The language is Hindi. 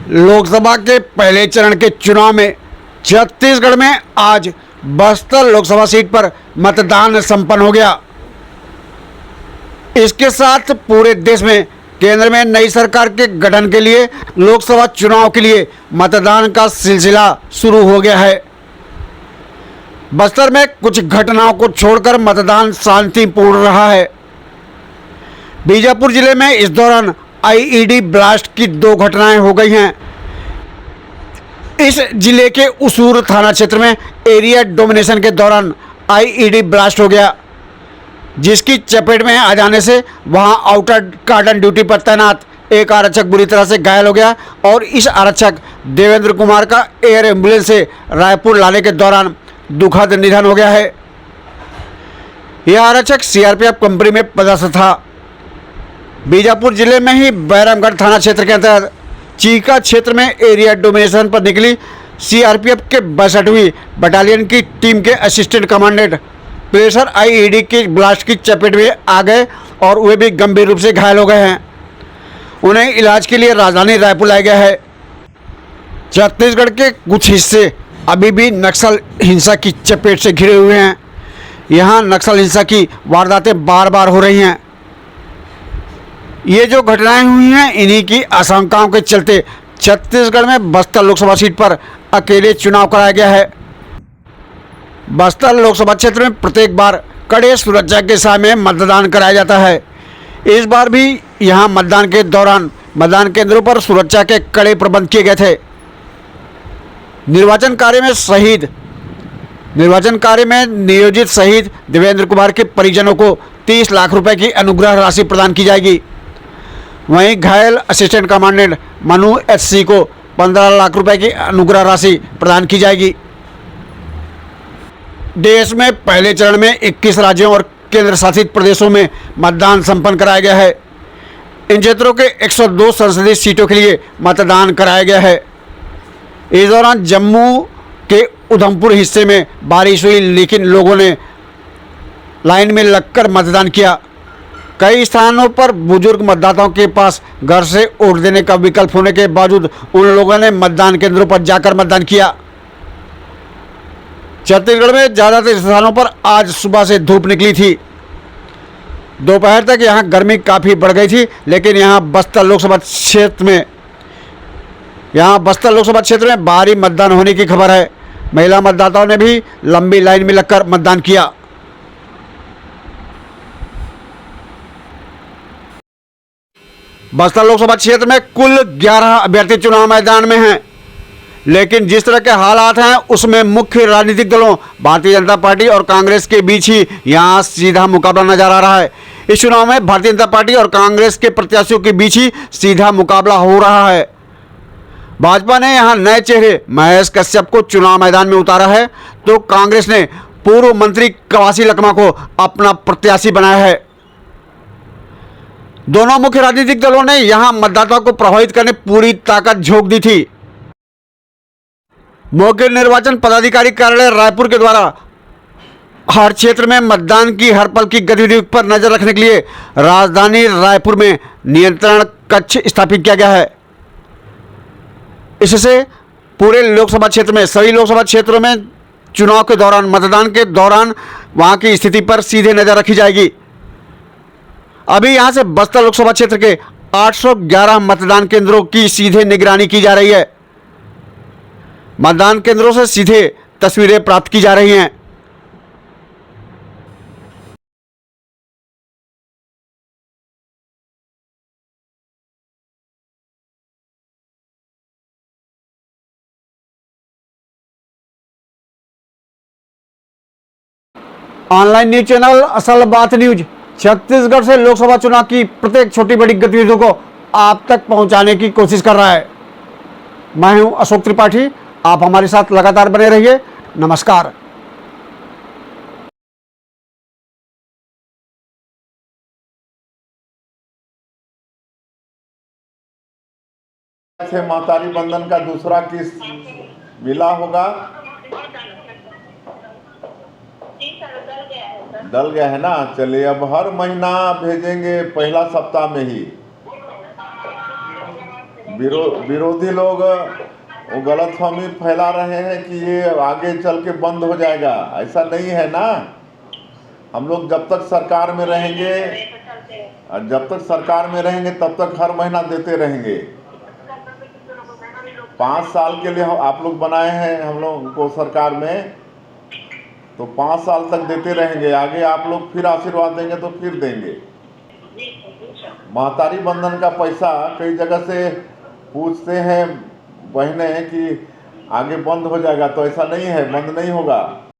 लोकसभा के पहले चरण के चुनाव में छत्तीसगढ़ में आज बस्तर लोकसभा सीट पर मतदान संपन्न हो गया। इसके साथ पूरे देश में केंद्र में नई सरकार के गठन के लिए लोकसभा चुनाव के लिए मतदान का सिलसिला शुरू हो गया है। बस्तर में कुछ घटनाओं को छोड़कर मतदान शांतिपूर्ण रहा है। बीजापुर जिले में इस दौरान आईईडी ब्लास्ट की 2 घटनाएं हो गई हैं। इस जिले के उसूर थाना क्षेत्र में एरिया डोमिनेशन के दौरान आईईडी ब्लास्ट हो गया, जिसकी चपेट में आ जाने से वहां आउटर कार्डन ड्यूटी पर तैनात एक आरक्षक बुरी तरह से घायल हो गया और इस आरक्षक देवेंद्र कुमार का एयर एम्बुलेंस से रायपुर लाने के दौरान दुखद निधन हो गया है। यह आरक्षक सीआरपीएफ कंपनी में पदस्थ था। बीजापुर जिले में ही बैरमगढ़ थाना क्षेत्र के अंतर्गत चीका क्षेत्र में एरिया डोमिनेशन पर निकली सीआरपीएफ के 62वीं बटालियन की टीम के असिस्टेंट कमांडेंट प्रेशर आईईडी के ब्लास्ट की चपेट में आ गए और वे भी गंभीर रूप से घायल हो गए हैं। उन्हें इलाज के लिए राजधानी रायपुर लाया गया है। छत्तीसगढ़ के कुछ हिस्से अभी भी नक्सल हिंसा की चपेट से घिरे हुए हैं। यहाँ नक्सल हिंसा की वारदातें बार बार हो रही हैं। ये जो घटनाएं हुई हैं, इन्हीं की आशंकाओं के चलते छत्तीसगढ़ में बस्तर लोकसभा सीट पर अकेले चुनाव कराया गया है। बस्तर लोकसभा क्षेत्र में प्रत्येक बार कड़े सुरक्षा के साथ मतदान कराया जाता है। इस बार भी यहां मतदान के दौरान मतदान केंद्रों पर सुरक्षा के कड़े प्रबंध किए गए थे। निर्वाचन कार्य में नियोजित शहीद देवेंद्र कुमार के परिजनों को 30 लाख रुपए की अनुग्रह राशि प्रदान की जाएगी। वहीं घायल असिस्टेंट कमांडेंट मनु एचसी को 15 लाख रुपए की अनुग्रह राशि प्रदान की जाएगी। देश में पहले चरण में 21 राज्यों और केंद्र शासित प्रदेशों में मतदान संपन्न कराया गया है। इन क्षेत्रों के 102 संसदीय सीटों के लिए मतदान कराया गया है। इस दौरान जम्मू के उधमपुर हिस्से में बारिश हुई, लेकिन लोगों ने लाइन में लगकर मतदान किया। कई स्थानों पर बुजुर्ग मतदाताओं के पास घर से वोट देने का विकल्प होने के बावजूद उन लोगों ने मतदान केंद्रों पर जाकर मतदान किया। छत्तीसगढ़ में ज़्यादातर स्थानों पर आज सुबह से धूप निकली थी। दोपहर तक यहां गर्मी काफ़ी बढ़ गई थी, लेकिन यहां बस्तर लोकसभा क्षेत्र में भारी मतदान होने की खबर है। महिला मतदाताओं ने भी लंबी लाइन में लगकर मतदान किया। बस्तर लोकसभा क्षेत्र में कुल 11 अभ्यर्थी चुनाव मैदान में हैं, लेकिन जिस तरह के हालात हैं उसमें मुख्य राजनीतिक दलों भारतीय जनता पार्टी और कांग्रेस के बीच ही यहां सीधा मुकाबला नजर आ रहा है। इस चुनाव में भारतीय जनता पार्टी और कांग्रेस के प्रत्याशियों के बीच ही सीधा मुकाबला हो रहा है। भाजपा ने यहां नए चेहरे महेश कश्यप को चुनाव मैदान में उतारा है, तो कांग्रेस ने पूर्व मंत्री कवासी लखमा को अपना प्रत्याशी बनाया है। दोनों मुख्य राजनीतिक दलों ने यहां मतदाताओं को प्रभावित करने पूरी ताकत झोंक दी थी। मुख्य निर्वाचन पदाधिकारी कार्यालय रायपुर के द्वारा हर क्षेत्र में मतदान की हर पल की गतिविधियों पर नजर रखने के लिए राजधानी रायपुर में नियंत्रण कक्ष स्थापित किया गया है। इससे पूरे लोकसभा क्षेत्र में सभी लोकसभा क्षेत्रों में चुनाव के दौरान मतदान के दौरान वहां की स्थिति पर सीधे नजर रखी जाएगी। अभी यहां से बस्तर लोकसभा क्षेत्र के 811 मतदान केंद्रों की सीधे निगरानी की जा रही है। मतदान केंद्रों से सीधे तस्वीरें प्राप्त की जा रही हैं। ऑनलाइन न्यूज चैनल असल बात न्यूज छत्तीसगढ़ से लोकसभा चुनाव की प्रत्येक छोटी बड़ी गतिविधियों को आप तक पहुंचाने की कोशिश कर रहा है। मैं हूं अशोक त्रिपाठी। आप हमारे साथ लगातार बने रहिए। नमस्कार। से मातारी बंधन का दूसरा किस्त मिला होगा? डल गया है ना। चलिए, अब हर महीना भेजेंगे पहला सप्ताह में ही। विरोधी लोग वो गलतफहमी फैला रहे हैं कि ये आगे चल के बंद हो जाएगा। ऐसा नहीं है ना। हम लोग जब तक सरकार में रहेंगे और जब तक सरकार में रहेंगे तब तक हर महीना देते रहेंगे। 5 साल के लिए आप लोग बनाए हैं हम लोग को सरकार में, तो 5 साल तक देते रहेंगे। आगे आप लोग फिर आशीर्वाद देंगे तो फिर देंगे। महतारी बंधन का पैसा कई जगह से पूछते हैं बहनें कि आगे बंद हो जाएगा, तो ऐसा नहीं है, बंद नहीं होगा।